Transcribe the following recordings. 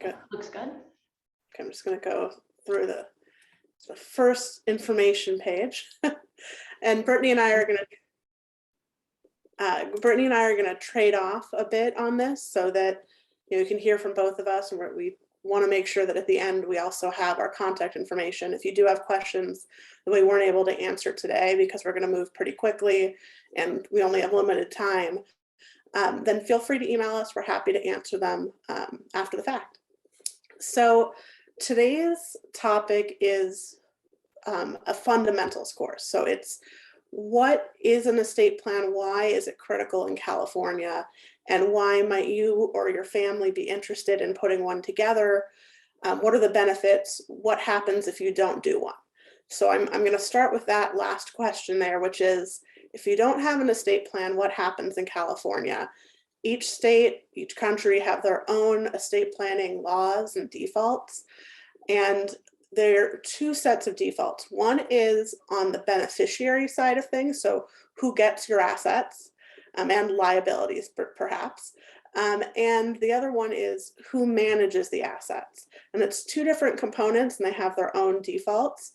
Good. Looks good. Okay, I'm just going to go through the first information page, and Brittany and I are going to trade off a bit on this so that you can hear from both of us, and we want to make sure that at the end we also have our contact information. If you do have questions that we weren't able to answer today because we're going to move pretty quickly and we only have limited time, then feel free to email us. We're happy to answer them after the fact. So today's topic is a fundamentals course. So it's what is an estate plan? Why is it critical in California? And why might you or your family be interested in putting one together? What are the benefits? What happens if you don't do one? So I'm going to start with that last question there, which is, if you don't have an estate plan, what happens in California? Each state, each country have their own estate planning laws and defaults. And there are two sets of defaults. One is on the beneficiary side of things, so who gets your assets and liabilities, perhaps. And the other one is who manages the assets. And it's two different components, and they have their own defaults.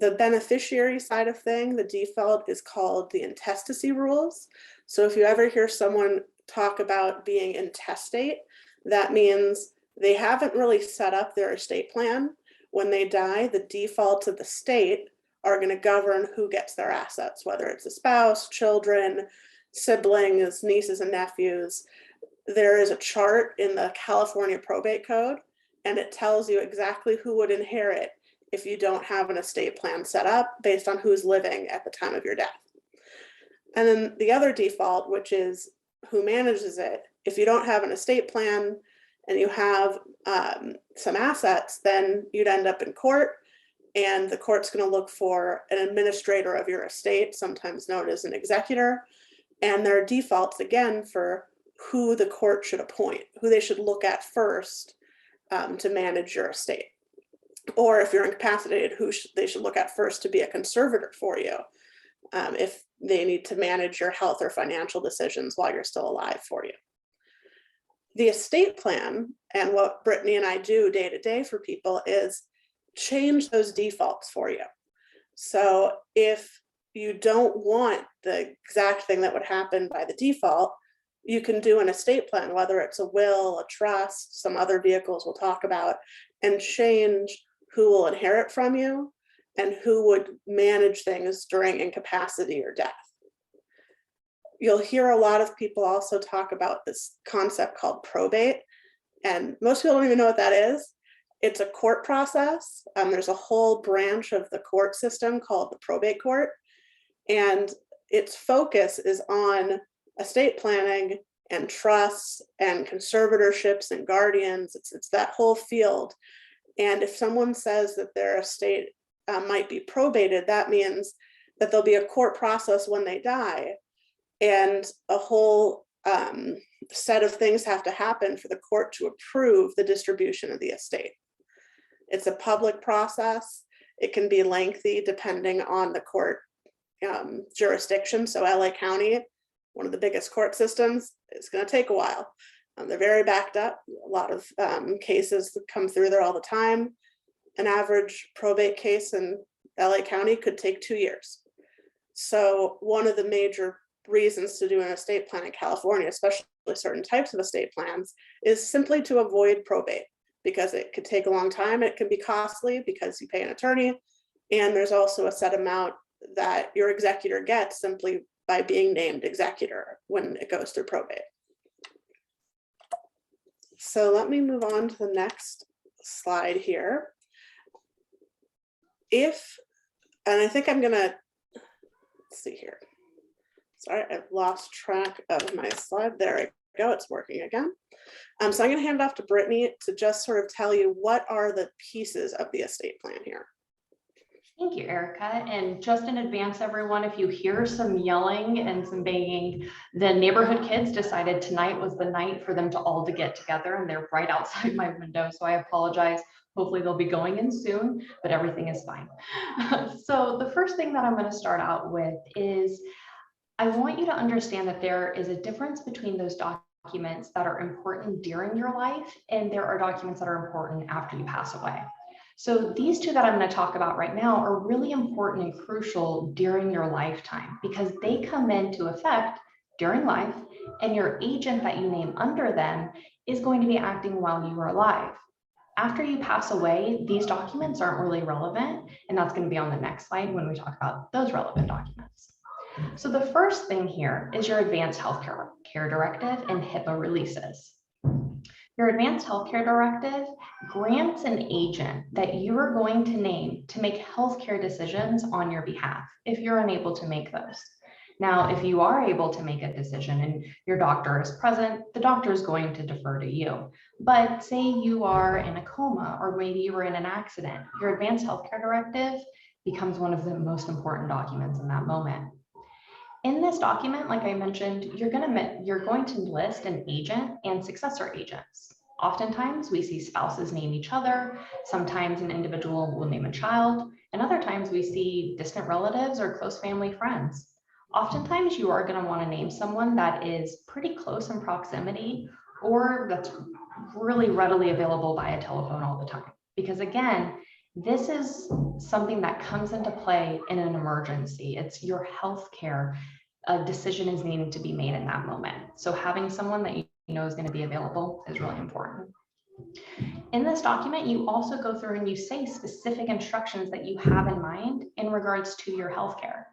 The beneficiary side of thing, the default is called the intestacy rules. So if you ever hear someone talk about being intestate, that means they haven't really set up their estate plan. When they die, the defaults of the state are going to govern who gets their assets, whether it's a spouse, children, siblings, nieces and nephews. There is a chart in the California probate code, and it tells you exactly who would inherit if you don't have an estate plan set up based on who's living at the time of your death. And then the other default, which is who manages it, if you don't have an estate plan and you have some assets, then you'd end up in court, and the court's going to look for an administrator of your estate, sometimes known as an executor. And there are defaults, again, for who the court should appoint, who they should look at first to manage your estate. Or if you're incapacitated, who they should look at first to be a conservator for you if they need to manage your health or financial decisions while you're still alive for you. The estate plan, and what Brittany and I do day to day for people, is change those defaults for you. So if you don't want the exact thing that would happen by the default, you can do an estate plan, whether it's a will, a trust, some other vehicles we'll talk about, and change who will inherit from you and who would manage things during incapacity or death. You'll hear a lot of people also talk about this concept called probate, and most people don't even know what that is. It's a court process. There's a whole branch of the court system called the probate court, and its focus is on estate planning and trusts and conservatorships and guardians. It's that whole field. And if someone says that their estate might be probated, that means that there'll be a court process when they die, and a whole set of things have to happen for the court to approve the distribution of the estate. It's a public process. It can be lengthy depending on the court jurisdiction. So LA County, one of the biggest court systems, is going to take a while. They're very backed up. A lot of cases that come through there all the time. An average probate case in LA County could take 2 years. So one of the major reasons to do an estate plan in California, especially certain types of estate plans, is simply to avoid probate, because it could take a long time. It can be costly because you pay an attorney, and there's also a set amount that your executor gets simply by being named executor when it goes through probate. So let me move on to the next slide here. And I think I'm gonna, let's see here. Sorry, I've lost track of my slide. There we go, it's working again. So I'm gonna hand it off to Brittany to just sort of tell you what are the pieces of the estate plan here. Thank you, Erica. And just in advance, everyone, if you hear some yelling and some banging, the neighborhood kids decided tonight was the night for them to all to get together, and they're right outside my window. So I apologize. Hopefully they'll be going in soon, but everything is fine. So the first thing that I'm going to start out with is I want you to understand that there is a difference between those documents documents that are important during your life, and there are documents that are important after you pass away. So these two that I'm going to talk about right now are really important and crucial during your lifetime because they come into effect during life, and your agent that you name under them is going to be acting while you are alive. After you pass away, these documents aren't really relevant, and that's going to be on the next slide when we talk about those relevant documents. So the first thing here is your Advanced Healthcare Directive and HIPAA releases. Your Advanced Healthcare Directive grants an agent that you are going to name to make healthcare decisions on your behalf if you're unable to make those. Now, if you are able to make a decision and your doctor is present, the doctor is going to defer to you. But say you are in a coma or maybe you were in an accident, your Advanced Healthcare Directive becomes one of the most important documents in that moment. In this document, like I mentioned, you're going to list an agent and successor agents. Oftentimes we see spouses name each other. Sometimes an individual will name a child, and other times we see distant relatives or close family friends. Oftentimes you are going to want to name someone that is pretty close in proximity or that's really readily available via telephone all the time. Because again, this is something that comes into play in an emergency. It's your health care. A decision is needing to be made in that moment. So having someone that you know is going to be available is really important. In this document, you also go through and you say specific instructions that you have in mind in regards to your healthcare.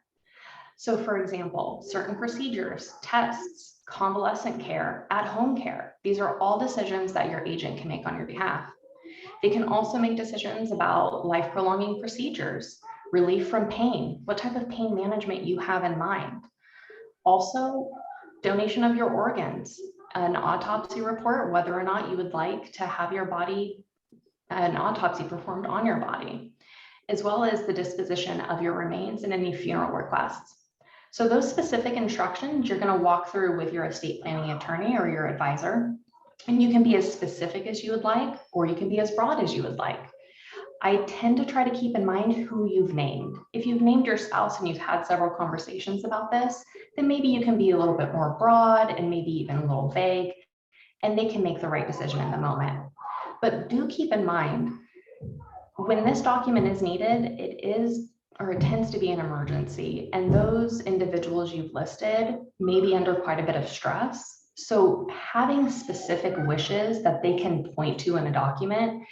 So for example, certain procedures, tests, convalescent care, at-home care, these are all decisions that your agent can make on your behalf. They can also make decisions about life-prolonging procedures, relief from pain, what type of pain management you have in mind. Also, donation of your organs, an autopsy report, whether or not you would like to have an autopsy performed on your body, as well as the disposition of your remains and any funeral requests. So those specific instructions you're going to walk through with your estate planning attorney or your advisor, and you can be as specific as you would like, or you can be as broad as you would like. I tend to try to keep in mind who you've named. If you've named your spouse and you've had several conversations about this, then maybe you can be a little bit more broad and maybe even a little vague, and they can make the right decision in the moment. But do keep in mind, when this document is needed, it tends to be an emergency, and those individuals you've listed may be under quite a bit of stress. So having specific wishes that they can point to in a document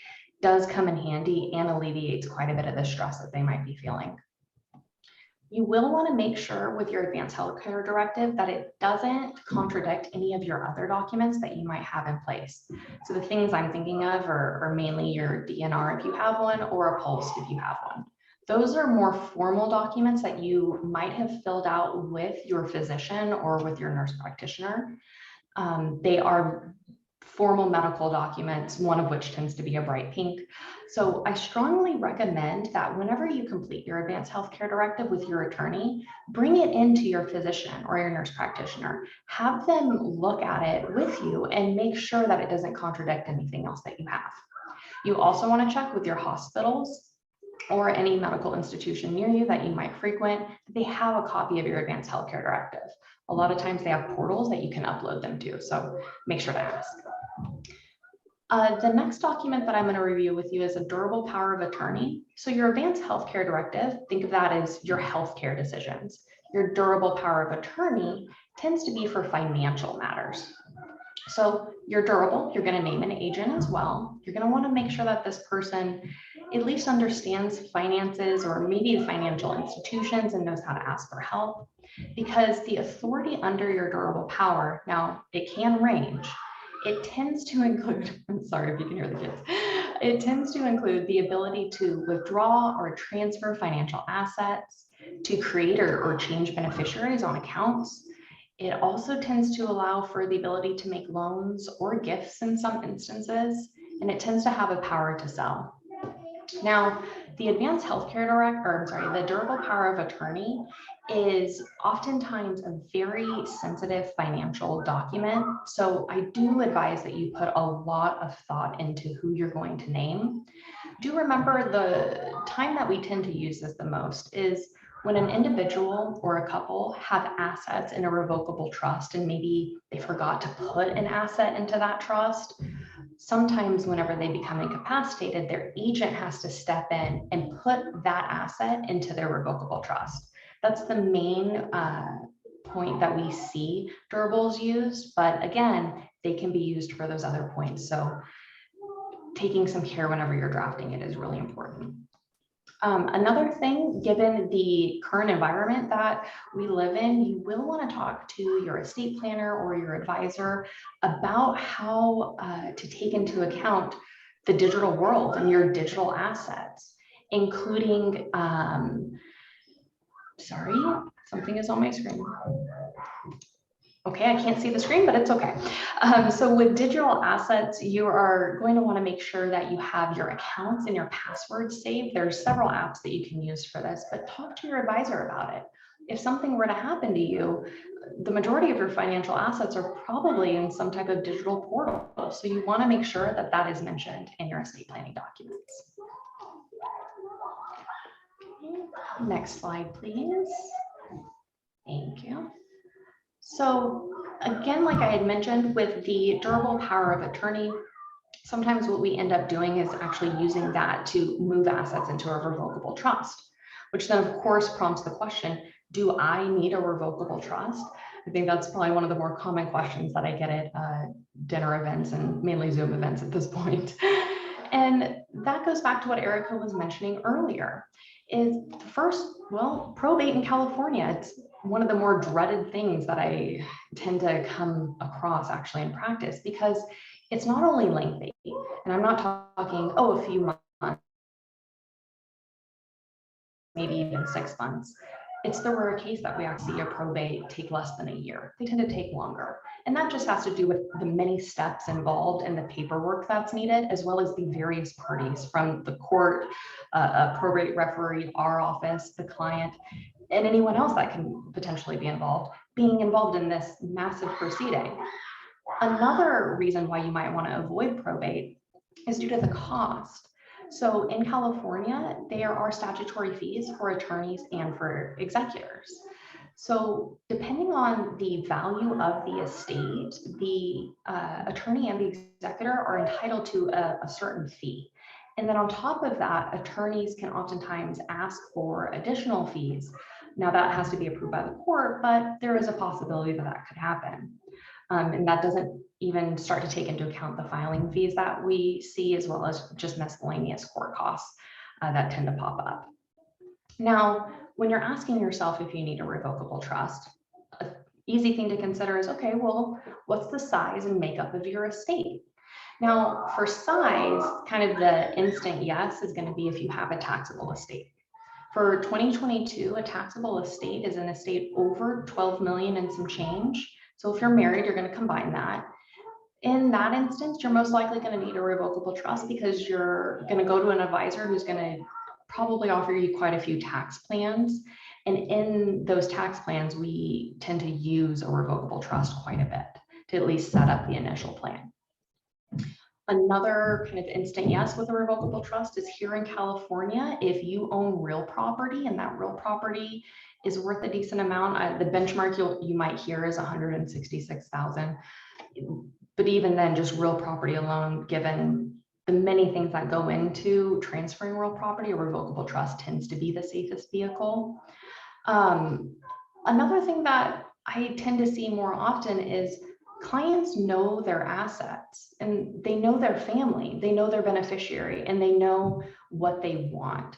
does come in handy and alleviates quite a bit of the stress that they might be feeling. You will want to make sure with your Advanced Healthcare Directive that it doesn't contradict any of your other documents that you might have in place. So the things I'm thinking of are mainly your DNR if you have one, or a PULSE if you have one. Those are more formal documents that you might have filled out with your physician or with your nurse practitioner. They are formal medical documents, one of which tends to be a bright pink. So I strongly recommend that whenever you complete your Advanced Healthcare Directive with your attorney, bring it into your physician or your nurse practitioner. Have them look at it with you and make sure that it doesn't contradict anything else that you have. You also want to check with your hospitals or any medical institution near you that you might frequent, that they have a copy of your Advanced Healthcare Directive. A lot of times they have portals that you can upload them to, so make sure to ask. The next document that I'm going to review with you is a durable power of attorney. So your Advanced Healthcare Directive, think of that as your healthcare decisions. Your durable power of attorney tends to be for financial matters. So you're durable, you're going to name an agent as well. You're going to want to make sure that this person at least understands finances or maybe financial institutions and knows how to ask for help, because the authority under your durable power, now it can range. It tends to include, I'm sorry if you can hear the kids, it tends to include the ability to withdraw or transfer financial assets, to create or change beneficiaries on accounts. It also tends to allow for the ability to make loans or gifts in some instances, and it tends to have a power to sell. Now, the Advanced Healthcare the durable power of attorney is oftentimes a very sensitive financial document. So I do advise that you put a lot of thought into who you're going to name. Do remember the time that we tend to use this the most is When an individual or a couple have assets in a revocable trust and maybe they forgot to put an asset into that trust, sometimes whenever they become incapacitated, their agent has to step in and put that asset into their revocable trust. That's the main point that we see durables used, but again, they can be used for those other points. So taking some care whenever you're drafting it is really important. Another thing, given the current environment that we live in, you will want to talk to your estate planner or your advisor about how to take into account the digital world and your digital assets, including, sorry, something is on my screen. Okay, I can't see the screen, but it's okay. So with digital assets, you are going to want to make sure that you have your accounts and your passwords saved. There's several apps that you can use for this, but talk to your advisor about it. If something were to happen to you, the majority of your financial assets are probably in some type of digital portal. So you want to make sure that that is mentioned in your estate planning documents. Next slide, please. Thank you. So again, like I had mentioned with the durable power of attorney, sometimes what we end up doing is actually using that to move assets into a revocable trust, which then of course prompts the question, do I need a revocable trust? I think that's probably one of the more common questions that I get at dinner events and mainly Zoom events at this point. And that goes back to what Erica was mentioning earlier, is first, well, probate in California, it's one of the more dreaded things that I tend to come across actually in practice, because it's not only lengthy, and I'm not talking, oh, a few months, maybe even 6 months. It's the rare case that we actually see a probate take less than a year. They tend to take longer. And that just has to do with the many steps involved and the paperwork that's needed, as well as the various parties from the court, a probate referee, our office, the client, and anyone else that can potentially be involved, being involved in this massive proceeding. Another reason why you might want to avoid probate is due to the cost. So in California, there are statutory fees for attorneys and for executors. So depending on the value of the estate, the attorney and the executor are entitled to a certain fee. And then on top of that, attorneys can oftentimes ask for additional fees. Now that has to be approved by the court, but there is a possibility that that could happen. And that doesn't even start to take into account the filing fees that we see, as well as just miscellaneous court costs that tend to pop up. Now, when you're asking yourself if you need a revocable trust, an easy thing to consider is, okay, well, what's the size and makeup of your estate? Now, for size, kind of the instant yes is going to be if you have a taxable estate. For 2022, a taxable estate is an estate over 12 million and some change. So if you're married, you're going to combine that. In that instance, you're most likely going to need a revocable trust because you're going to go to an advisor who's going to probably offer you quite a few tax plans. And in those tax plans, we tend to use a revocable trust quite a bit to at least set up the initial plan. Another kind of instant yes with a revocable trust is here in California, if you own real property and that real property is worth a decent amount, the benchmark you might hear is 166,000. But even then, just real property alone, given the many things that go into transferring real property, a revocable trust tends to be the safest vehicle. Another thing that I tend to see more often is clients know their assets and they know their family, they know their beneficiary, and they know what they want.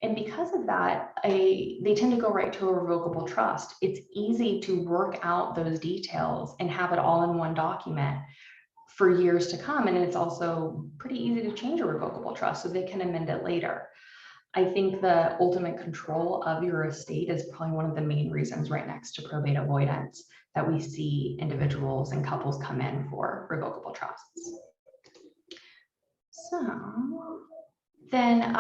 And because of that, they tend to go right to a revocable trust. It's easy to work out those details and have it all in one document for years to come. And it's also pretty easy to change a revocable trust so they can amend it later. I think the ultimate control of your estate is probably one of the main reasons right next to probate avoidance that we see individuals and couples come in for revocable trusts. So then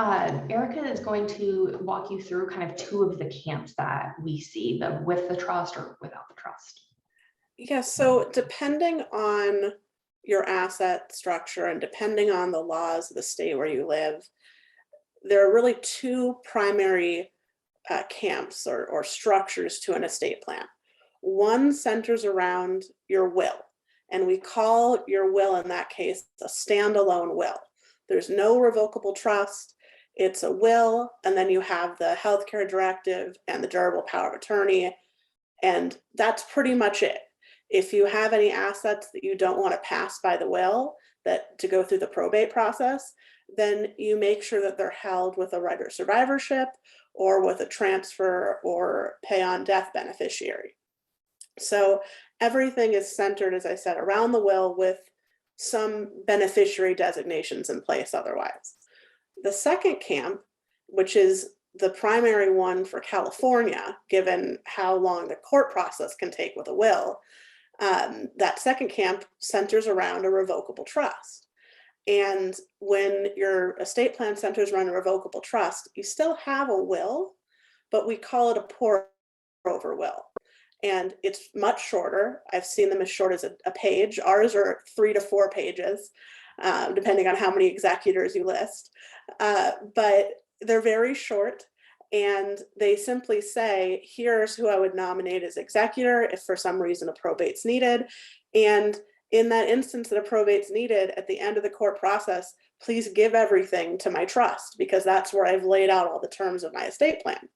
Erica is going to walk you through kind of two of the camps that we see, the with the trust or without the trust. Yes, so depending on your asset structure and depending on the laws of the state where you live, there are really two primary camps or structures to an estate plan. One centers around your will, and we call your will in that case a standalone will. There's no revocable trust. It's a will, and then you have the healthcare directive and the durable power of attorney, and that's pretty much it. If you have any assets that you don't want to pass by the will, that to go through the probate process, then you make sure that they're held with a right of survivorship or with a transfer or pay on death beneficiary. So everything is centered, as I said, around the will with some beneficiary designations in place otherwise. The second camp, which is the primary one for California, given how long the court process can take with a will, that second camp centers around a revocable trust. And when your estate plan centers around a revocable trust, you still have a will, but we call it a pour over will. And it's much shorter. I've seen them as short as a page. Ours are 3 to 4 pages, depending on how many executors you list. But they're very short, and they simply say, here's who I would nominate as executor if for some reason a probate's needed. And in that instance that a probate's needed, at the end of the court process, please give everything to my trust, because that's where I've laid out all the terms of my estate plan.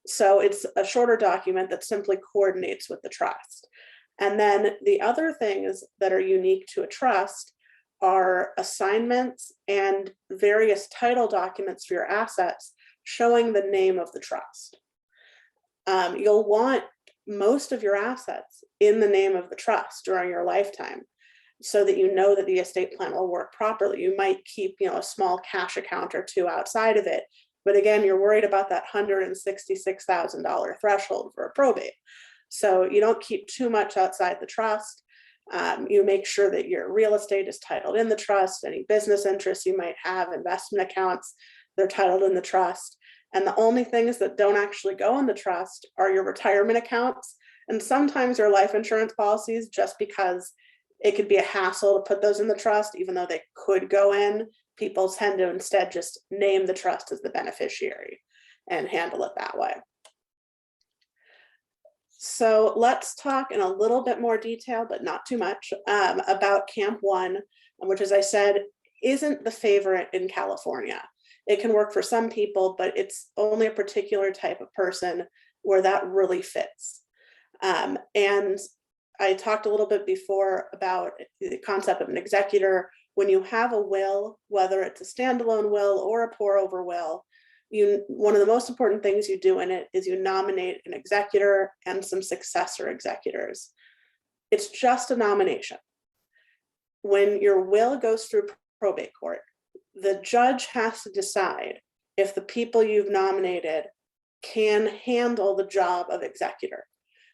So it's a shorter document that simply coordinates with the trust. And then the other things that are unique to a trust are assignments and various title documents for your assets showing the name of the trust. You'll want most of your assets in the name of the trust during your lifetime, so that you know that the estate plan will work properly. You might keep, a small cash account or two outside of it, but again, you're worried about that $166,000 threshold for a probate. So you don't keep too much outside the trust. You make sure that your real estate is titled in the trust. Any business interests you might have, investment accounts, they're titled in the trust. And the only things that don't actually go in the trust are your retirement accounts and sometimes your life insurance policies, just because it could be a hassle to put those in the trust, even though they could go in. People tend to instead just name the trust as the beneficiary and handle it that way. So let's talk in a little bit more detail, but not too much, about Camp 1, which, as I said, isn't the favorite in California. It can work for some people, but it's only a particular type of person where that really fits. And I talked a little bit before about the concept of an executor. When you have a will, whether it's a standalone will or a pour over will, one of the most important things you do in it is you nominate an executor and some successor executors. It's just a nomination. When your will goes through probate court, the judge has to decide if the people you've nominated can handle the job of executor.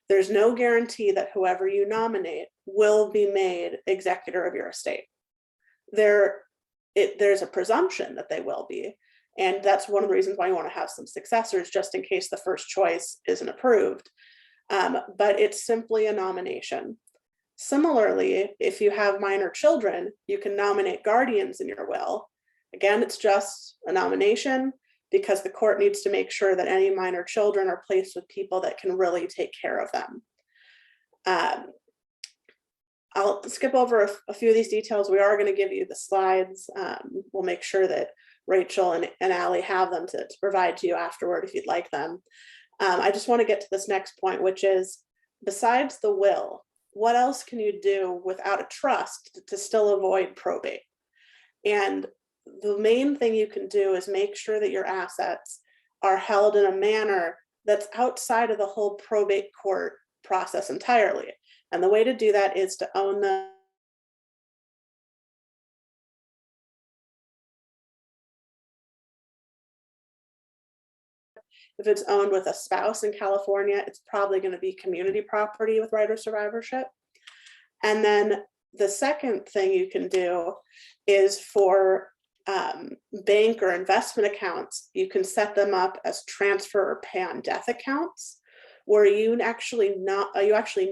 There's no guarantee that whoever you nominate will be made executor of your estate. There's a presumption that they will be, and that's one of the reasons why you want to have some successors, just in case the first choice isn't approved. But it's simply a nomination. Similarly, if you have minor children, you can nominate guardians in your will. Again, it's just a nomination, because the court needs to make sure that any minor children are placed with people that can really take care of them. I'll skip over a few of these details. We are going to give you the slides. We'll make sure that Rachel and Allie have them to provide to you afterward if you'd like them. I just want to get to this next point, which is, besides the will, what else can you do without a trust to still avoid probate? And the main thing you can do is make sure that your assets are held in a manner that's outside of the whole probate court process entirely. And the way to do that is to own them. If it's owned with a spouse in California, it's probably going to be community property with right of survivorship. And then the second thing you can do is for bank or investment accounts, you can set them up as transfer or pay on death accounts, where you actually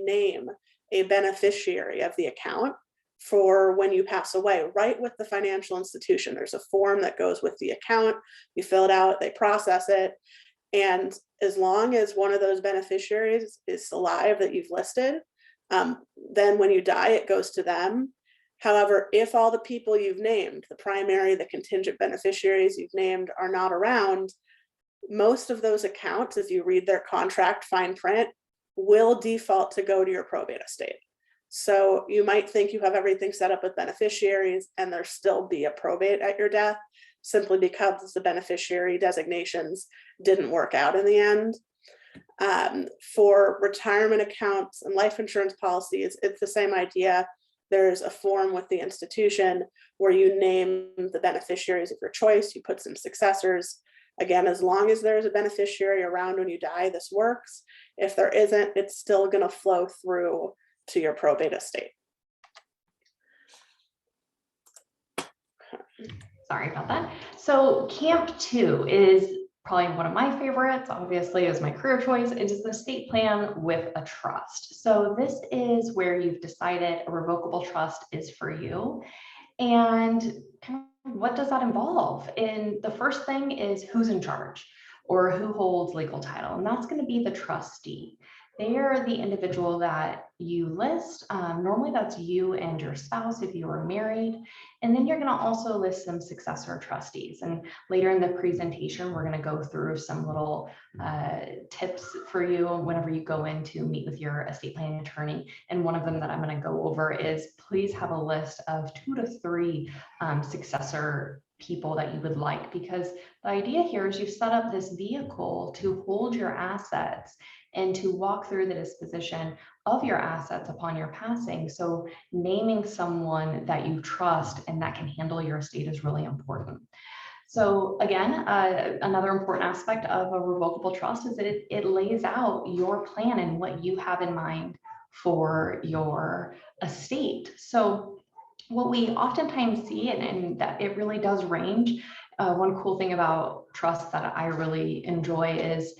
name a beneficiary of the account for when you pass away, right with the financial institution. There's a form that goes with the account. You fill it out, they process it, And as long as one of those beneficiaries is alive that you've listed, then when you die, it goes to them. However, if all the people you've named, the primary, the contingent beneficiaries you've named, are not around, most of those accounts, if you read their contract fine print, will default to go to your probate estate. So you might think you have everything set up with beneficiaries and there still be a probate at your death, simply because the beneficiary designations didn't work out in the end. For retirement accounts and life insurance policies, it's the same idea. There's a form with the institution where you name the beneficiaries of your choice, you put some successors. Again, as long as there's a beneficiary around when you die, this works. If there isn't, it's still going to flow through to your probate estate. Sorry about that. So Camp 2 is probably one of my favorites, obviously, is my career choice. It is the estate plan with a trust. So this is where you've decided a revocable trust is for you. And kind of what does that involve? And the first thing is who's in charge or who holds legal title. And that's going to be the trustee. They are the individual that you list. Normally that's you and your spouse if you are married. And then you're going to also list some successor trustees. And later in the presentation, we're going to go through some little tips for you whenever you go in to meet with your estate planning attorney. And one of them that I'm going to go over is please have a list of 2 to 3 successor people that you would like, because the idea here is you set up this vehicle to hold your assets and to walk through the disposition of your assets upon your passing. So naming someone that you trust and that can handle your estate is really important. So again, another important aspect of a revocable trust is that it lays out your plan and what you have in mind for your estate. So what we oftentimes see, and that it really does range, one cool thing about trusts that I really enjoy is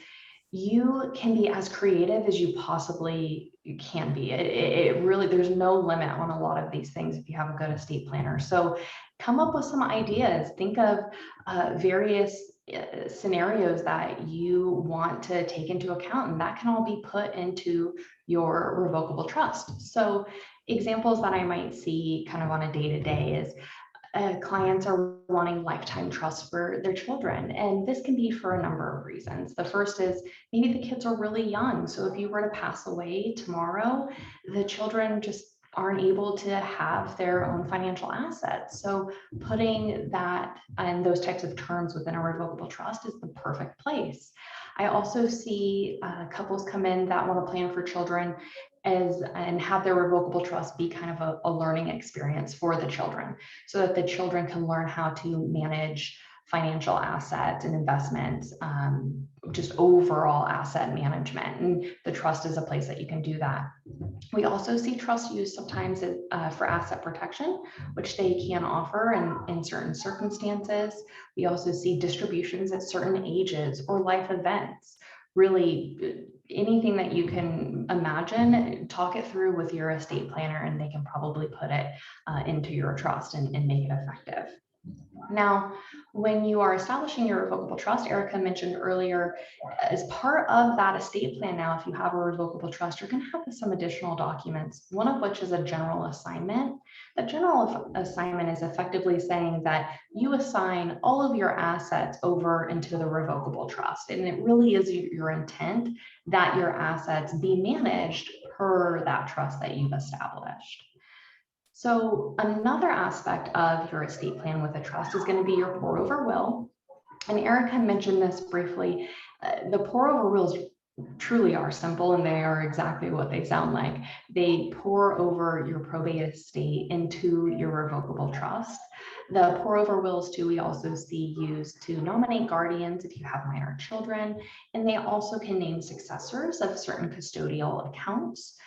you can be as creative as you possibly can be. It really, there's no limit on a lot of these things if you have a good estate planner. So come up with some ideas. Think of various scenarios that you want to take into account, and that can all be put into your revocable trust. So examples that I might see kind of on a day-to-day is clients are wanting lifetime trust for their children. And this can be for a number of reasons. The first is maybe the kids are really young. So if you were to pass away tomorrow, the children just aren't able to have their own financial assets. So putting that and those types of terms within a revocable trust is the perfect place. I also see couples come in that want to plan for children and have their revocable trust be kind of a learning experience for the children, so that the children can learn how to manage financial assets and investments, just overall asset management. And the trust is a place that you can do that. We also see trust used sometimes for asset protection, which they can offer in certain circumstances. We also see distributions at certain ages or life events. Really, anything that you can imagine, talk it through with your estate planner and they can probably put it into your trust and make it effective. Now, when you are establishing your revocable trust, Erica mentioned earlier, as part of that estate plan now, if you have a revocable trust, you're going to have some additional documents, one of which is a general assignment. The general assignment is effectively saying that you assign all of your assets over into the revocable trust. And it really is your intent that your assets be managed per that trust that you've established. So another aspect of your estate plan with a trust is going to be your pour over will. And Erica mentioned this briefly. The pour over wills truly are simple and they are exactly what they sound like. They pour over your probate estate into your revocable trust. The pour over wills too, we also see used to nominate guardians if you have minor children, and they also can name successors of certain custodial accounts.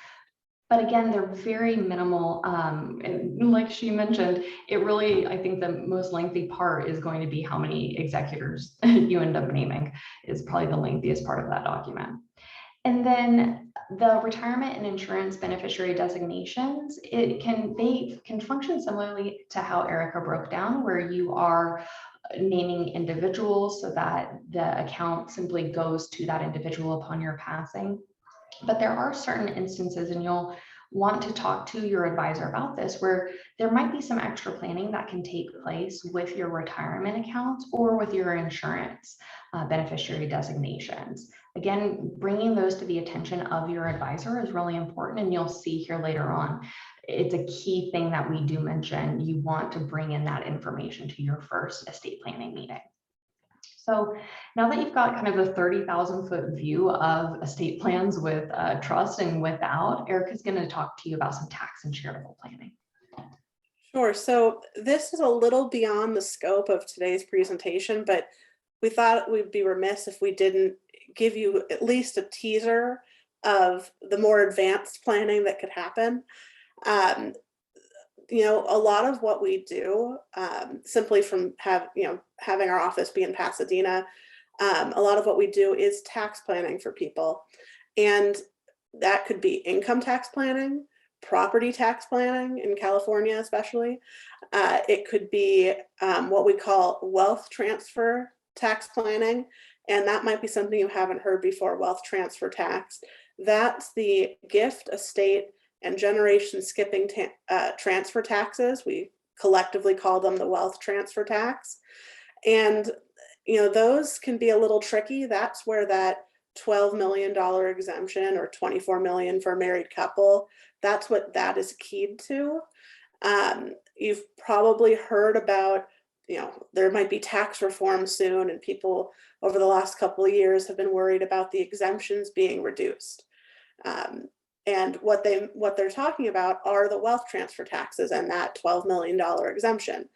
But again, they're very minimal. And like she mentioned, it really, I think the most lengthy part is going to be how many executors you end up naming is probably the lengthiest part of that document. And then the retirement and insurance beneficiary designations, they can function similarly to how Erica broke down, where you are naming individuals so that the account simply goes to that individual upon your passing. But there are certain instances, and you'll want to talk to your advisor about this, where there might be some extra planning that can take place with your retirement accounts or with your insurance beneficiary designations. Again, bringing those to the attention of your advisor is really important, and you'll see here later on, it's a key thing that we do mention. You want to bring in that information to your first estate planning meeting. So now that you've got kind of a 30,000-foot view of estate plans with trust and without, Erica's going to talk to you about some tax and charitable planning. Sure. So this is a little beyond the scope of today's presentation, but we thought we'd be remiss if we didn't give you at least a teaser of the more advanced planning that could happen. You know, a lot of what we do, simply from having our office be in Pasadena, a lot of what we do is tax planning for people. And that could be income tax planning, property tax planning in California, especially. It could be what we call wealth transfer tax planning. And that might be something you haven't heard before, wealth transfer tax. That's the gift, estate, and generation skipping transfer taxes. We collectively call them the wealth transfer tax. And, you know, those can be a little tricky. That's where that $12 million exemption or $24 million for a married couple, that's what that is keyed to. You've probably heard about, you know, there might be tax reform soon, and people over the last couple of years have been worried about the exemptions being reduced. And what they're talking about are the wealth transfer taxes and that $12 million exemption.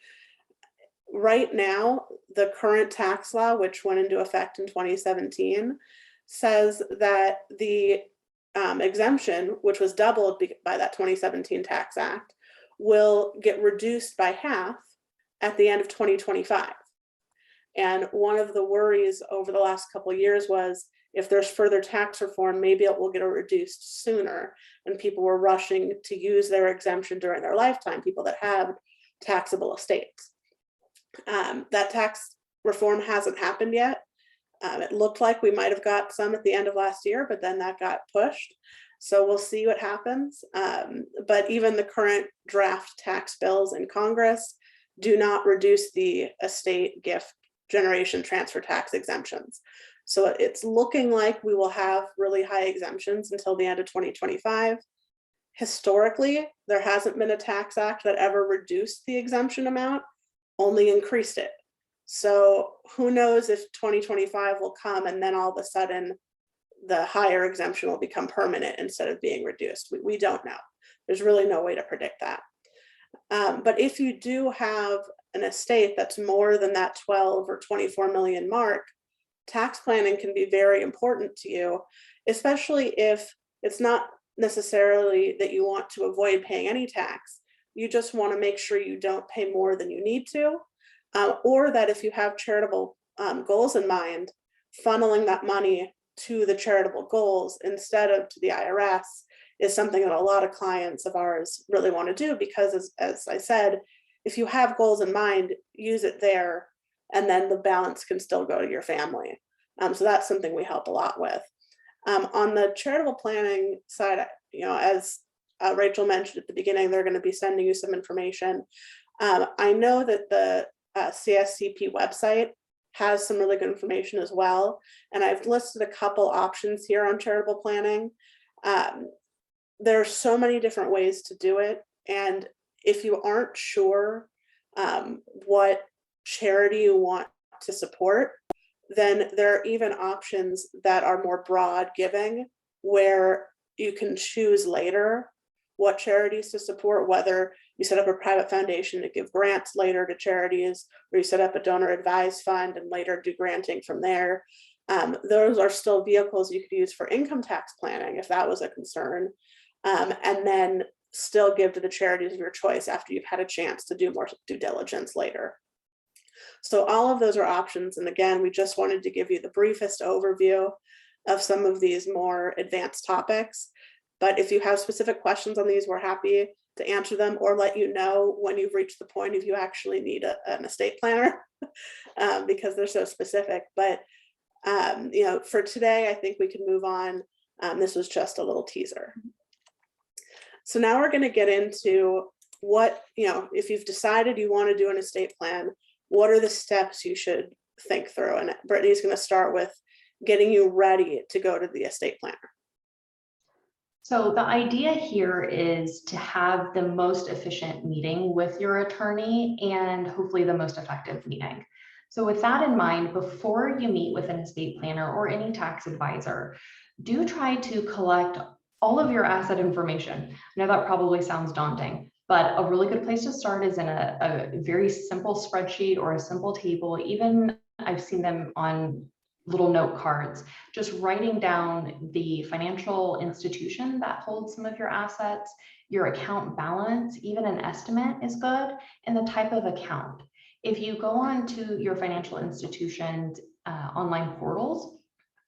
Right now, the current tax law, which went into effect in 2017, says that the exemption, which was doubled by that 2017 Tax Act, will get reduced by half at the end of 2025. And one of the worries over the last couple of years was, if there's further tax reform, maybe it will get reduced sooner. And people were rushing to use their exemption during their lifetime, people that have taxable estates. That tax reform hasn't happened yet. It looked like we might have got some at the end of last year, but then that got pushed. So we'll see what happens. But even the current draft tax bills in Congress do not reduce the estate, gift, generation, transfer tax exemptions. So it's looking like we will have really high exemptions until the end of 2025. Historically, there hasn't been a tax act that ever reduced the exemption amount, only increased it. So who knows if 2025 will come and then all of a sudden the higher exemption will become permanent instead of being reduced. We don't know. There's really no way to predict that. But if you do have an estate that's more than that 12 or 24 million mark, tax planning can be very important to you, especially if it's not necessarily that you want to avoid paying any tax. You just want to make sure you don't pay more than you need to, or that if you have charitable goals in mind, funneling that money to the charitable goals instead of to the IRS is something that a lot of clients of ours really want to do, because as I said, if you have goals in mind, use it there, and then the balance can still go to your family. So that's something we help a lot with. On the charitable planning side, you know, as Rachel mentioned at the beginning, they're going to be sending you some information. I know that the CSCP website has some really good information as well, and I've listed a couple options here on charitable planning. There are so many different ways to do it, and if you aren't sure what charity you want to support, then there are even options that are more broad giving, where you can choose later what charities to support, whether you set up a private foundation to give grants later to charities, or you set up a donor advised fund and later do granting from there. Those are still vehicles you could use for income tax planning if that was a concern, and then still give to the charities of your choice after you've had a chance to do more due diligence later. So all of those are options. And again, we just wanted to give you the briefest overview. of some of these more advanced topics. But if you have specific questions on these, we're happy to answer them or let you know when you've reached the point if you actually need an estate planner because they're so specific. But you know, for today, I think we can move on. This was just a little teaser. So now we're going to get into what, you know, if you've decided you want to do an estate plan, what are the steps you should think through? And Brittany's going to start with getting you ready to go to the estate planner. So the idea here is to have the most efficient meeting with your attorney and hopefully the most effective meeting. So with that in mind, before you meet with an estate planner or any tax advisor, do try to collect all of your asset information. I know that probably sounds daunting, but a really good place to start is in a very simple spreadsheet or a simple table. Even I've seen them on little note cards, just writing down the financial institution that holds some of your assets, your account balance, even an estimate is good, and the type of account. If you go on to your financial institution's online portals,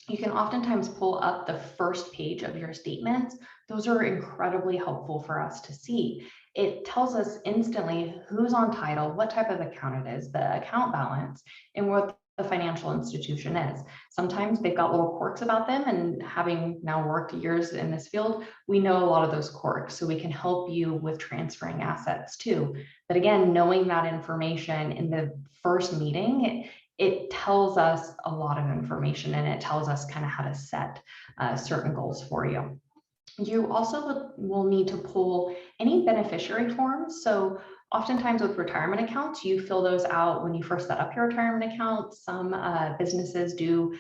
you can oftentimes pull up the first page of your statements. Those are incredibly helpful for us to see. It tells us instantly who's on title, what type of account it is, the account balance, and what the financial institution is. Sometimes they've got little quirks about them, and having now worked years in this field, we know a lot of those quirks, so we can help you with transferring assets too. But again, knowing that information in the first meeting, it tells us a lot of information, and it tells us kind of how to set certain goals for you. You also will need to pull any beneficiary forms. So oftentimes with retirement accounts, you fill those out when you first set up your retirement account. Some businesses do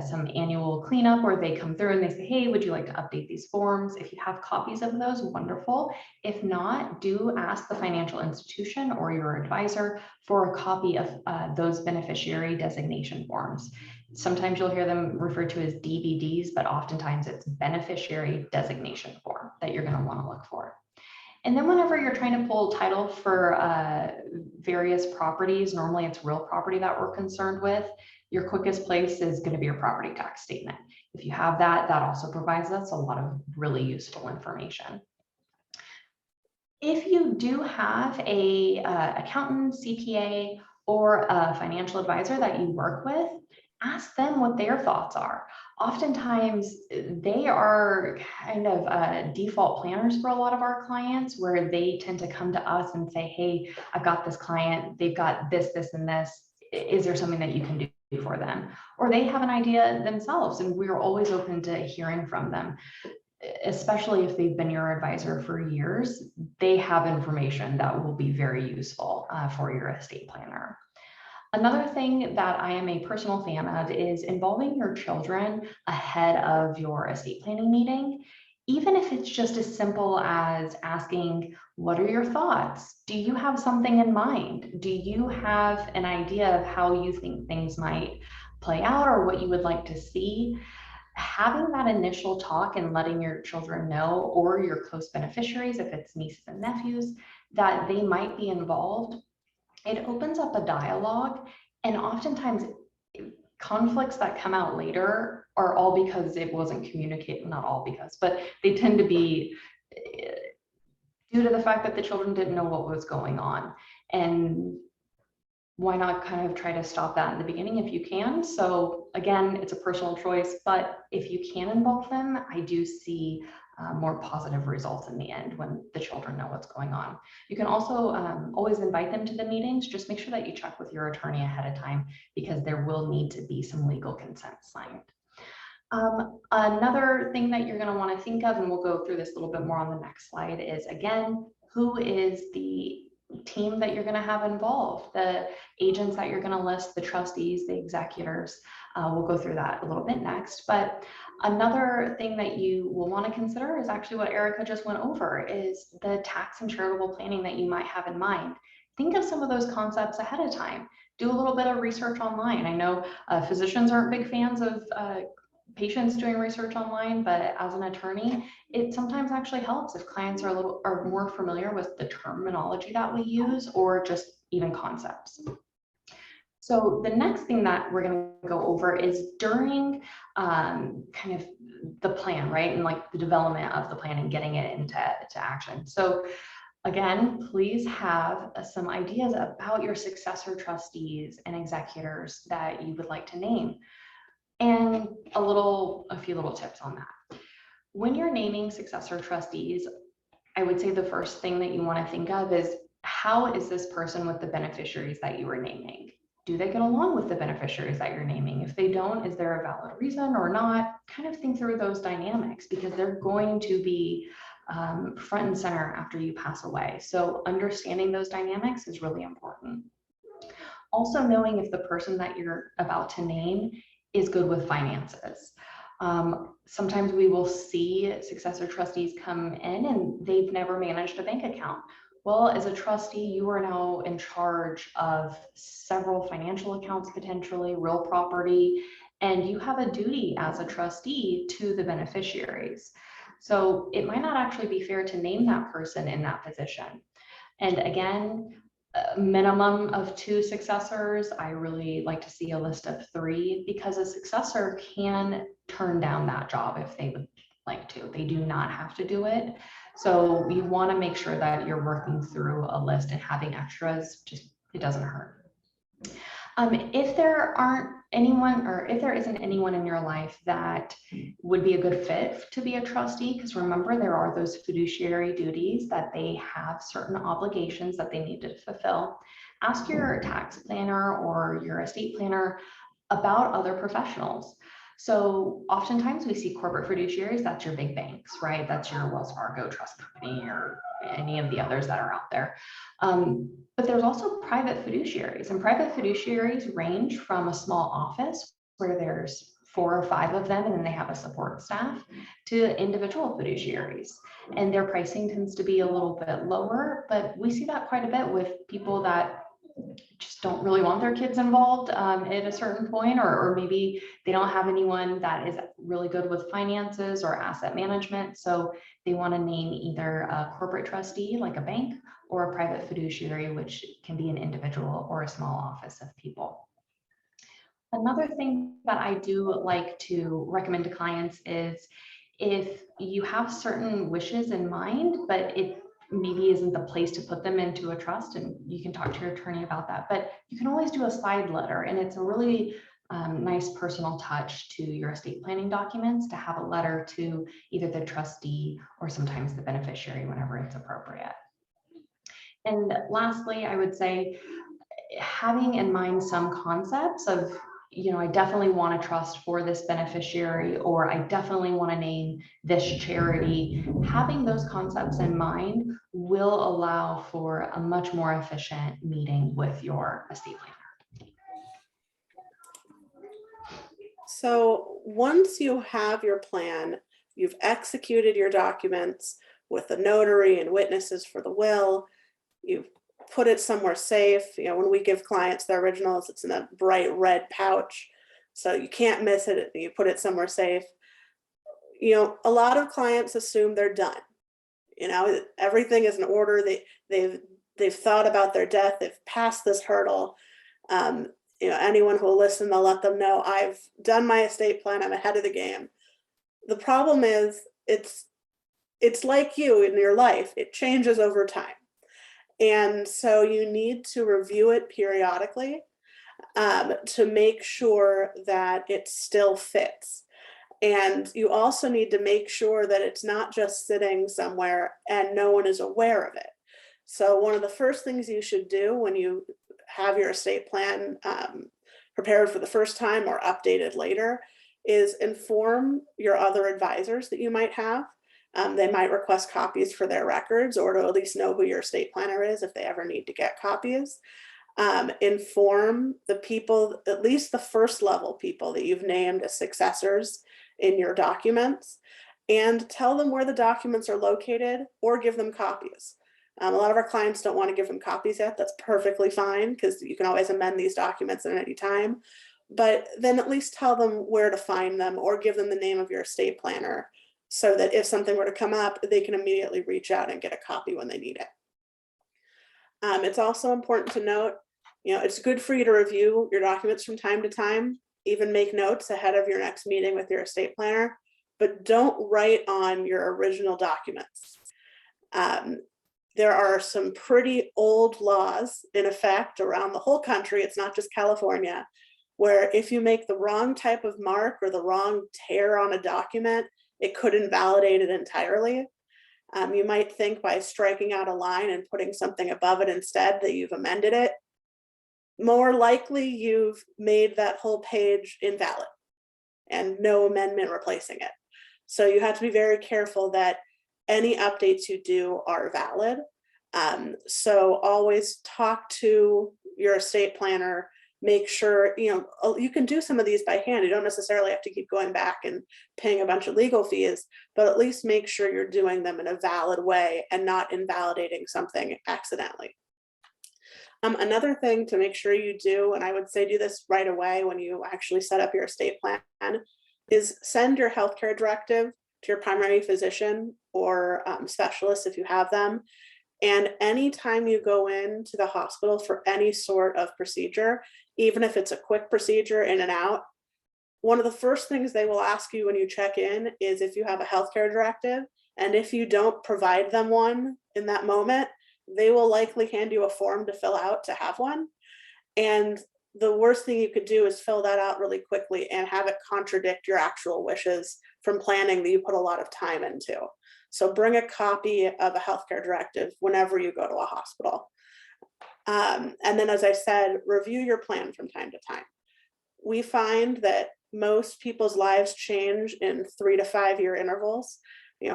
some annual cleanup where they come through and they say, hey, would you like to update these forms? If you have copies of those, wonderful. If not, do ask the financial institution or your advisor for a copy of those beneficiary designation forms. Sometimes you'll hear them referred to as DBDs, but oftentimes it's beneficiary designation form that you're going to want to look for. And then whenever you're trying to pull title for various properties, normally it's real property that we're concerned with, your quickest place is going to be your property tax statement. If you have that, that also provides us a lot of really useful information. If you do have a accountant, CPA, or a financial advisor that you work with, ask them what their thoughts are. Oftentimes, they are kind of default planners for a lot of our clients, where they tend to come to us and say, hey, I've got this client, they've got this, this, and this. Is there something that you can do for them? Or they have an idea themselves, and we're always open to hearing from them. Especially if they've been your advisor for years, they have information that will be very useful for your estate planner. Another thing that I am a personal fan of is involving your children ahead of your estate planning meeting, even if it's just as simple as asking, what are your thoughts? Do you have something in mind? Do you have an idea of how you think things might play out or what you would like to see? Having that initial talk and letting your children know, or your close beneficiaries, if it's nieces and nephews, that they might be involved, it opens up a dialogue. And oftentimes conflicts that come out later are all because it wasn't communicated, not all because, but they tend to be due to the fact that the children didn't know what was going on. And why not kind of try to stop that in the beginning if you can? So again, it's a personal choice, but if you can involve them, I do see more positive results in the end when the children know what's going on. You can also always invite them to the meetings. Just make sure that you check with your attorney ahead of time, because there will need to be some legal consent signed. Another thing that you're going to want to think of, and we'll go through this a little bit more on the next slide, is again, who is the team that you're going to have involved, the agents that you're going to list, the trustees, the executors. We'll go through that a little bit next. But another thing that you will want to consider is actually what Erica just went over, is the tax and charitable planning that you might have in mind. Think of some of those concepts ahead of time. Do a little bit of research online. I know physicians aren't big fans of patients doing research online, but as an attorney, it sometimes actually helps if clients are more familiar with the terminology that we use, or just even concepts. So the next thing that we're going to go over is during kind of the plan, right? And like the development of the plan and getting it into action. So again, please have some ideas about your successor trustees and executors that you would like to name, and a few little tips on that. When you're naming successor trustees, I would say the first thing that you want to think of is, how is this person with the beneficiaries that you are naming? Do they get along with the beneficiaries that you're naming? If they don't, is there a valid reason or not? Kind of think through those dynamics, because they're going to be front and center after you pass away. So understanding those dynamics is really important. Also knowing if the person that you're about to name is good with finances. Sometimes we will see successor trustees come in and they've never managed a bank account. Well, as a trustee, you are now in charge of several financial accounts, potentially real property, and you have a duty as a trustee to the beneficiaries. So it might not actually be fair to name that person in that position. And again, a minimum of 2 successors. I really like to see a list of 3, because a successor can turn down that job if they would like to. They do not have to do it. So you want to make sure that you're working through a list, and having extras, just, it doesn't hurt. If there aren't anyone, or if there isn't anyone in your life that would be a good fit to be a trustee, because remember, there are those fiduciary duties that they have certain obligations that they need to fulfill. Ask your tax planner or your estate planner about other professionals. So oftentimes we see corporate fiduciaries, that's your big banks, right? That's your Wells Fargo Trust Company or any of the others that are out there. But there's also private fiduciaries, and private fiduciaries range from a small office where there's 4 or 5 of them and then they have a support staff, to individual fiduciaries. And their pricing tends to be a little bit lower, but we see that quite a bit with people that just don't really want their kids involved at a certain point, or maybe they don't have anyone that is really good with finances or asset management. So they want to name either a corporate trustee like a bank, or a private fiduciary, which can be an individual or a small office of people. Another thing that I do like to recommend to clients is, if you have certain wishes in mind, but it maybe isn't the place to put them into a trust, and you can talk to your attorney about that, but you can always do a side letter, and it's a really nice personal touch to your estate planning documents to have a letter to either the trustee or sometimes the beneficiary whenever it's appropriate. And lastly, I would say, having in mind some concepts of, I definitely want a trust for this beneficiary, or I definitely want to name this charity. Having those concepts in mind will allow for a much more efficient meeting with your estate planner. So once you have your plan, you've executed your documents with the notary and witnesses for the will, you've put it somewhere safe. When we give clients their originals, it's in a bright red pouch, so you can't miss it. You put it somewhere safe. A lot of clients assume they're done. Everything is in order. They've thought about their death. They've passed this hurdle. Anyone who will listen, they'll let them know, I've done my estate plan. I'm ahead of the game. The problem is, it's like you in your life. It changes over time. And so you need to review it periodically to make sure that it still fits. And you also need to make sure that it's not just sitting somewhere and no one is aware of it. So one of the first things you should do when you have your estate plan prepared for the first time or updated later is inform your other advisors that you might have. They might request copies for their records, or to at least know who your estate planner is if they ever need to get copies. Inform the people, at least the first level people that you've named as successors in your documents, and tell them where the documents are located, or give them copies. A lot of our clients don't want to give them copies yet. That's perfectly fine, because you can always amend these documents at any time. But then at least tell them where to find them, or give them the name of your estate planner, so that if something were to come up, they can immediately reach out and get a copy when they need it. It's also important to note It's good for you to review your documents from time to time, even make notes ahead of your next meeting with your estate planner, but don't write on your original documents. There are some pretty old laws in effect around the whole country, it's not just California, where if you make the wrong type of mark or the wrong tear on a document, it could invalidate it entirely. You might think by striking out a line and putting something above it instead that you've amended it. More likely you've made that whole page invalid and no amendment replacing it. So you have to be very careful that any updates you do are valid. So always talk to your estate planner, make sure, you can do some of these by hand. You don't necessarily have to keep going back and paying a bunch of legal fees, but at least make sure you're doing them in a valid way and not invalidating something accidentally. Another thing to make sure you do, and I would say do this right away when you actually set up your estate plan, is send your healthcare directive to your primary physician or specialist if you have them. And anytime you go into the hospital for any sort of procedure, even if it's a quick procedure in and out, one of the first things they will ask you when you check in is if you have a healthcare directive. And if you don't provide them one in that moment, they will likely hand you a form to fill out to have one. And the worst thing you could do is fill that out really quickly and have it contradict your actual wishes from planning that you put a lot of time into. So bring a copy of a healthcare directive whenever you go to a hospital. And then, as I said, review your plan from time to time. We find that most people's lives change in 3 to 5 year intervals.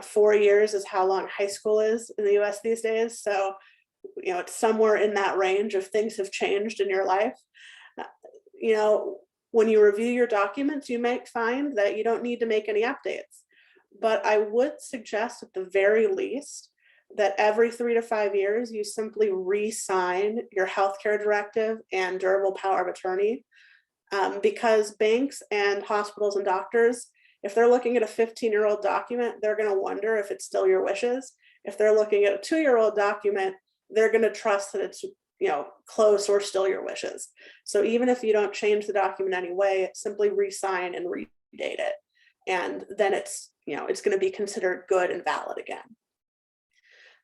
4 years is how long high school is in the US these days. So, it's somewhere in that range of things have changed in your life. When you review your documents, you might find that you don't need to make any updates. But I would suggest at the very least that every 3 to 5 years, you simply re-sign your healthcare directive and durable power of attorney, because banks and hospitals and doctors, if they're looking at a 15-year-old document, they're going to wonder if it's still your wishes. If they're looking at a 2-year-old document, they're going to trust that it's close or still your wishes. So even if you don't change the document anyway, simply re-sign and redate it, and then it's it's going to be considered good and valid again.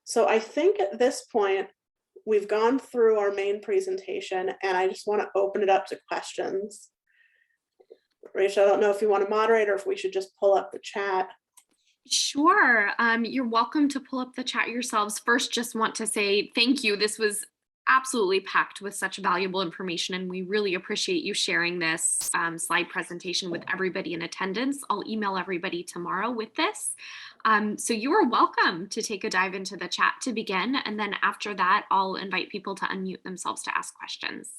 So I think at this point we've gone through our main presentation, and I just want to open it up to questions. Rachel, I don't know if you want to moderate or if we should just pull up the chat. Sure. You're welcome to pull up the chat yourselves. First, just want to say thank you. This was absolutely packed with such valuable information, and we really appreciate you sharing this slide presentation with everybody in attendance. I'll email everybody tomorrow with this. So you are welcome to take a dive into the chat to begin, and then after that, I'll invite people to unmute themselves to ask questions.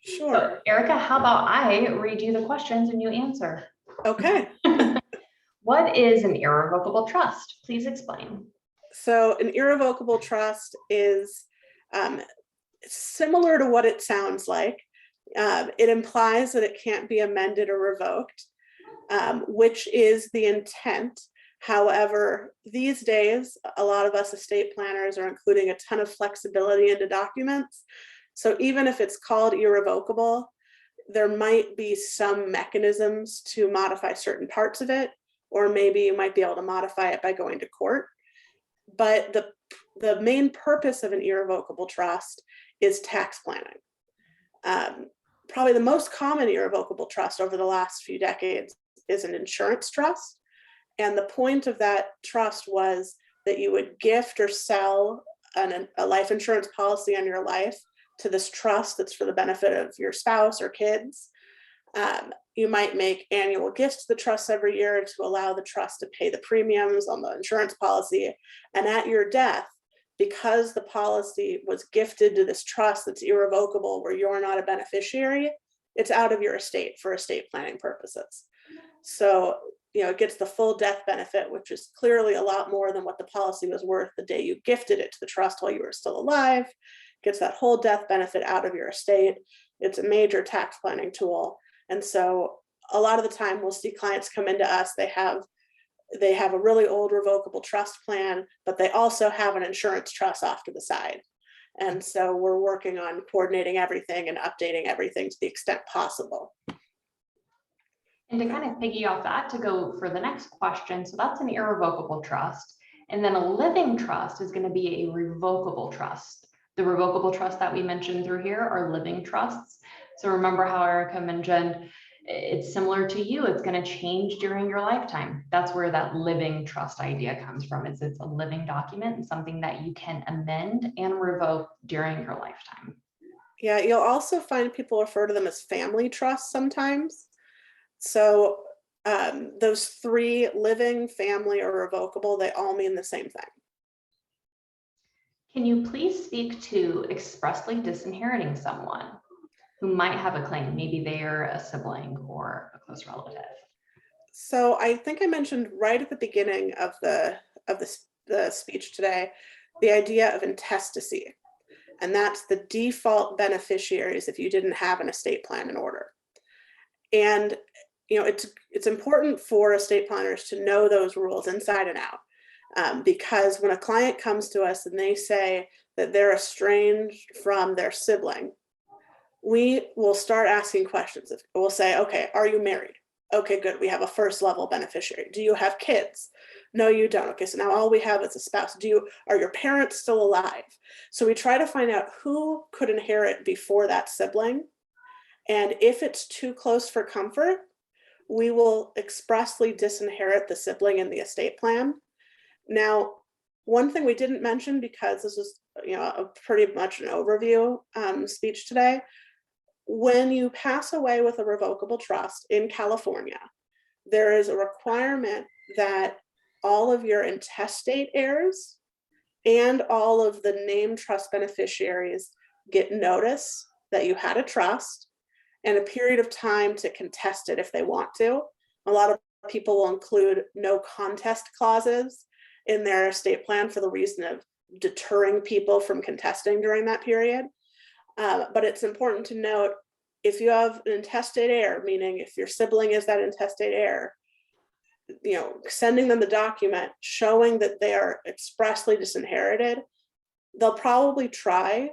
Sure. So, Erica, how about I read you the questions and you answer? Okay. What is an irrevocable trust? Please explain. So an irrevocable trust is similar to what it sounds like. It implies that it can't be amended or revoked, which is the intent. However, these days, a lot of us estate planners are including a ton of flexibility into documents. So even if it's called irrevocable, there might be some mechanisms to modify certain parts of it, or maybe you might be able to modify it by going to court. But the main purpose of an irrevocable trust is tax planning. Probably the most common irrevocable trust over the last few decades is an insurance trust. And the point of that trust was that you would gift or sell a life insurance policy on your life to this trust that's for the benefit of your spouse or kids. You might make annual gifts to the trust every year to allow the trust to pay the premiums on the insurance policy. And at your death, because the policy was gifted to this trust that's irrevocable, where you're not a beneficiary, it's out of your estate for estate planning purposes. So, it gets the full death benefit, which is clearly a lot more than what the policy was worth the day you gifted it to the trust while you were still alive. Gets that whole death benefit out of your estate. It's a major tax planning tool. And so a lot of the time we'll see clients come into us, they have a really old revocable trust plan, but they also have an insurance trust off to the side. And so we're working on coordinating everything and updating everything to the extent possible. And to kind of piggy off that, to go for the next question, so that's an irrevocable trust. And then a living trust is going to be a revocable trust. The revocable trust that we mentioned through here are living trusts. So remember how Erica mentioned, it's similar to you, it's going to change during your lifetime. That's where that living trust idea comes from. It's a living document and something that you can amend and revoke during your lifetime. Yeah, you'll also find people refer to them as family trusts sometimes. So those three, living, family, or revocable, they all mean the same thing. Can you please speak to expressly disinheriting someone who might have a claim? Maybe they're a sibling or a close relative. So I think I mentioned right at the beginning of the speech today, the idea of intestacy, and that's the default beneficiaries if you didn't have an estate plan in order. And it's important for estate planners to know those rules inside and out, because when a client comes to us and they say that they're estranged from their sibling, we will start asking questions. We'll say, okay, are you married? Okay, good. We have a first level beneficiary. Do you have kids? No, you don't. Okay, so now all we have is a spouse. Are your parents still alive? So we try to find out who could inherit before that sibling. And if it's too close for comfort, we will expressly disinherit the sibling in the estate plan. Now, one thing we didn't mention, because this was a pretty much an overview speech today, when you pass away with a revocable trust in California, there is a requirement that all of your intestate heirs and all of the named trust beneficiaries get notice that you had a trust and a period of time to contest it if they want to. A lot of people will include no contest clauses in their estate plan for the reason of deterring people from contesting during that period. But it's important to note, if you have an intestate heir, meaning if your sibling is that intestate heir, sending them the document showing that they are expressly disinherited, they'll probably try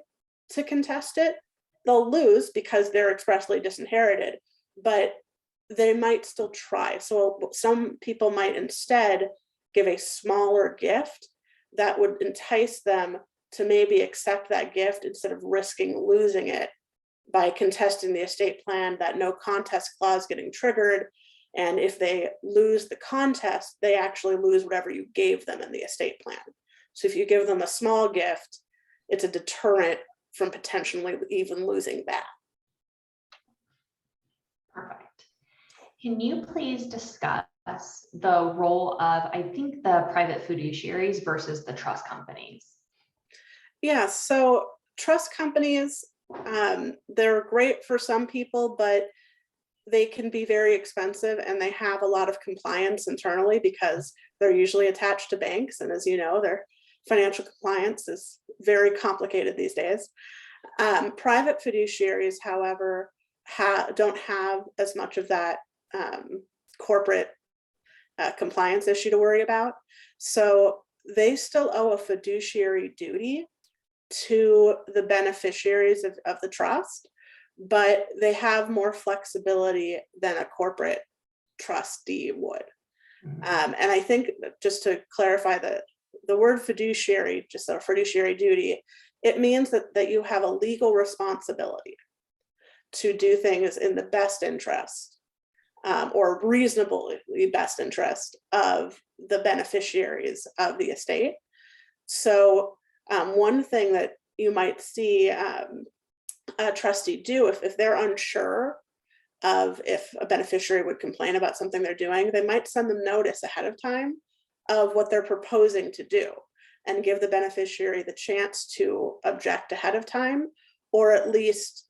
to contest it. They'll lose because they're expressly disinherited, but they might still try. So some people might instead give a smaller gift that would entice them to maybe accept that gift instead of risking losing it by contesting the estate plan, that no contest clause getting triggered. And if they lose the contest, they actually lose whatever you gave them in the estate plan. So if you give them a small gift, it's a deterrent from potentially even losing that. Perfect. Can you please discuss the role of, I think, the private fiduciaries versus the trust companies? Yeah, so trust companies, they're great for some people, but they can be very expensive and they have a lot of compliance internally because they're usually attached to banks. And as you know, their financial compliance is very complicated these days. Private fiduciaries, however, don't have as much of that corporate compliance issue to worry about. So they still owe a fiduciary duty to the beneficiaries of the trust, but they have more flexibility than a corporate trustee would. And I think, just to clarify, the word fiduciary, just a fiduciary duty, it means that you have a legal responsibility to do things in the best interest or reasonably best interest of the beneficiaries of the estate. So one thing that you might see a trustee do, if they're unsure of if a beneficiary would complain about something they're doing, they might send them notice ahead of time of what they're proposing to do and give the beneficiary the chance to object ahead of time, or at least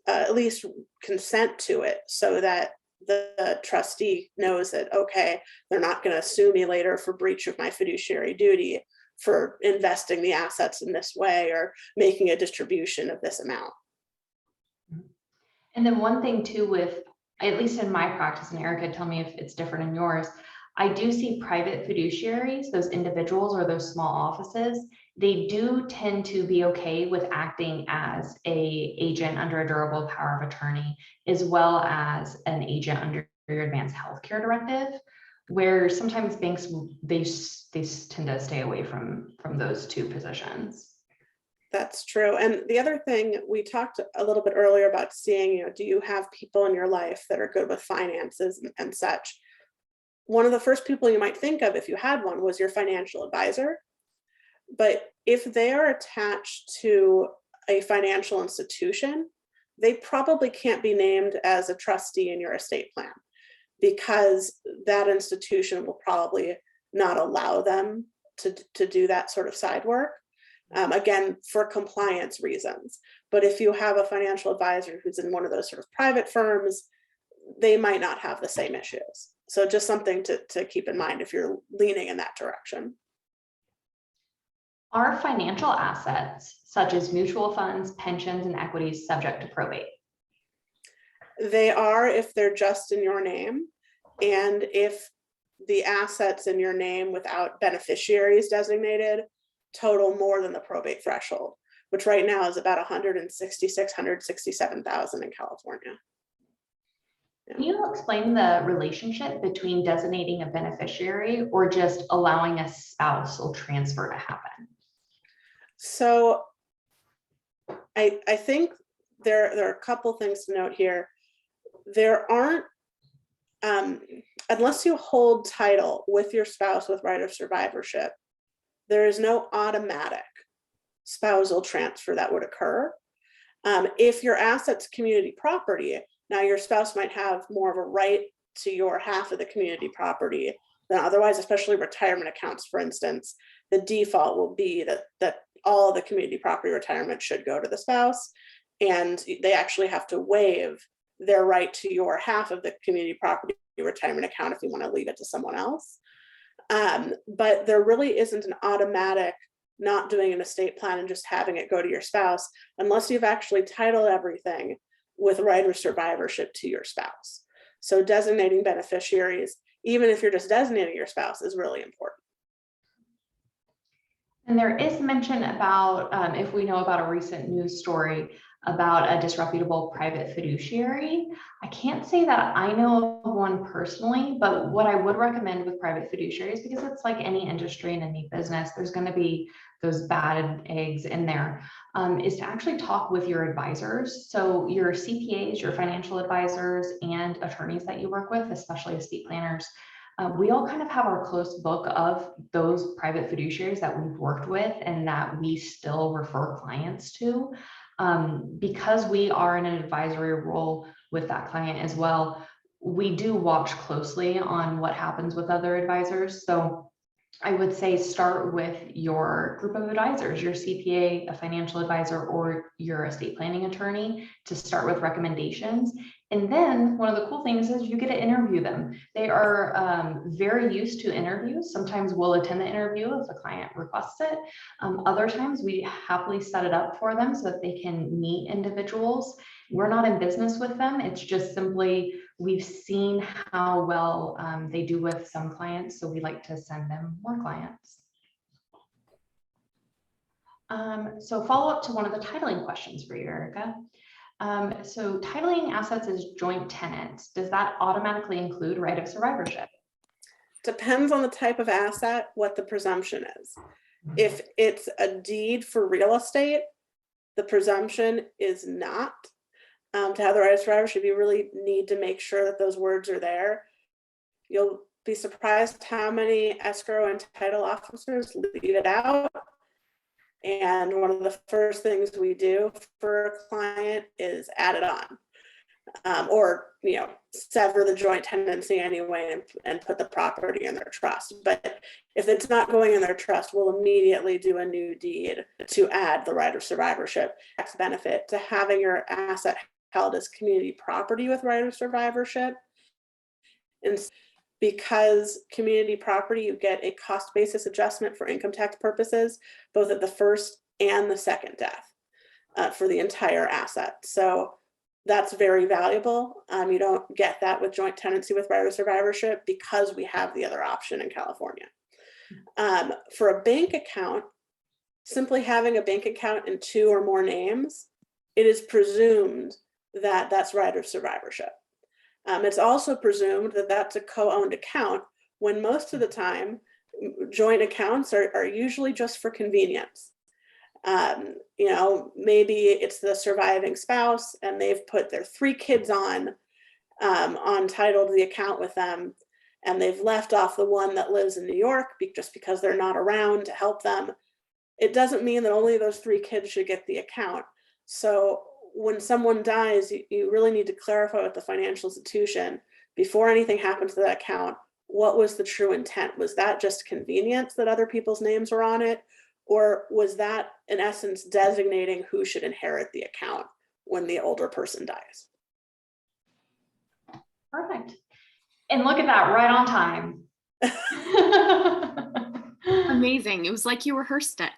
at least consent to it, so that the trustee knows that, okay, they're not going to sue me later for breach of my fiduciary duty for investing the assets in this way or making a distribution of this amount. And then one thing too, with, at least in my practice, and Erica, tell me if it's different in yours, I do see private fiduciaries, those individuals or those small offices, they do tend to be okay with acting as a agent under a durable power of attorney, as well as an agent under your advanced healthcare directive, where sometimes banks, they tend to stay away from those two positions. That's true. And the other thing we talked a little bit earlier about seeing, do you have people in your life that are good with finances and such? One of the first people you might think of if you had one was your financial advisor. But if they are attached to a financial institution, they probably can't be named as a trustee in your estate plan, because that institution will probably not allow them to do that sort of side work. Again, for compliance reasons. But if you have a financial advisor who's in one of those sort of private firms, they might not have the same issues. So just something to keep in mind if you're leaning in that direction. Are financial assets such as mutual funds, pensions, and equities subject to probate? They are if they're just in your name, and if the assets in your name without beneficiaries designated total more than the probate threshold, which right now is about 167,000 in California. Can you explain the relationship between designating a beneficiary or just allowing a spousal transfer to happen? So I think there are a couple things to note here. There aren't, unless you hold title with your spouse with right of survivorship, there is no automatic spousal transfer that would occur. If your asset's community property, now your spouse might have more of a right to your half of the community property than otherwise, especially retirement accounts, for instance. The default will be that all the community property retirement should go to the spouse, and they actually have to waive their right to your half of the community property retirement account if you want to leave it to someone else. But there really isn't an automatic not doing an estate plan and just having it go to your spouse unless you've actually titled everything with right of survivorship to your spouse. So designating beneficiaries, even if you're just designating your spouse, is really important. And there is mention about, if we know about a recent news story about a disreputable private fiduciary. I can't say that I know of one personally, but what I would recommend with private fiduciaries, because it's like any industry and any business, there's going to be those bad eggs in there, is to actually talk with your advisors. So your CPAs, your financial advisors, and attorneys that you work with, especially estate planners. We all kind of have our close book of those private fiduciaries that we've worked with and that we still refer clients to. Because we are in an advisory role with that client as well, we do watch closely on what happens with other advisors. So I would say start with your group of advisors, your CPA, a financial advisor, or your estate planning attorney to start with recommendations. And then one of the cool things is you get to interview them. They are very used to interviews. Sometimes we'll attend the interview if the client requests it. Other times we happily set it up for them so that they can meet individuals. We're not in business with them. It's just simply we've seen how well they do with some clients, so we like to send them more clients. So follow up to one of the titling questions for you, Erica. So titling assets as joint tenants, does that automatically include right of survivorship? Depends on the type of asset, what the presumption is. If it's a deed for real estate, the presumption is not. To have the right of survivorship, you really need to make sure that those words are there. You'll be surprised how many escrow and title officers leave it out. And one of the first things we do for a client is add it on, or sever the joint tenancy anyway and put the property in their trust. But if it's not going in their trust, we'll immediately do a new deed to add the right of survivorship. Tax benefit to having your asset held as community property with right of survivorship. And because community property, you get a cost basis adjustment for income tax purposes, both at the first and the second death for the entire asset. So that's very valuable. You don't get that with joint tenancy with right of survivorship because we have the other option in California. For a bank account, simply having a bank account in 2 or more names, it is presumed that that's right of survivorship. It's also presumed that that's a co-owned account, when most of the time, joint accounts are usually just for convenience. You know, maybe it's the surviving spouse and they've put their 3 kids on title to the account with them, and they've left off the one that lives in New York just because they're not around to help them. It doesn't mean that only those 3 kids should get the account. So when someone dies, you really need to clarify with the financial institution before anything happens to that account, what was the true intent? Was that just convenience that other people's names were on it? Or was that, in essence, designating who should inherit the account when the older person dies? Perfect. And look at that, right on time. Amazing. It was like you rehearsed it.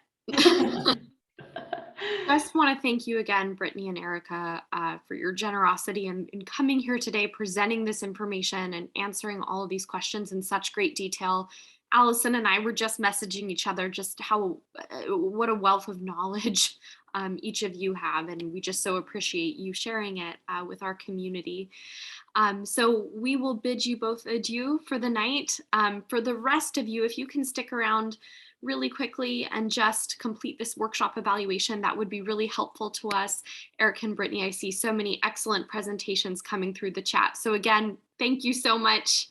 I just want to thank you again, Brittany and Erica, for your generosity in coming here today, presenting this information and answering all of these questions in such great detail. Allison and I were just messaging each other just what a wealth of knowledge each of you have, and we just so appreciate you sharing it with our community. So we will bid you both adieu for the night. For the rest of you, if you can stick around really quickly and just complete this workshop evaluation, that would be really helpful to us. Eric and Brittany, I see so many excellent presentations coming through the chat. So again, thank you so much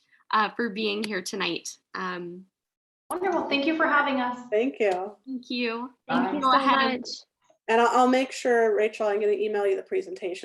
for being here tonight. Wonderful. Thank you for having us. Thank you. Thank you. Thank you Go so ahead much. And I'll make sure, Rachel, I'm going to email you the presentation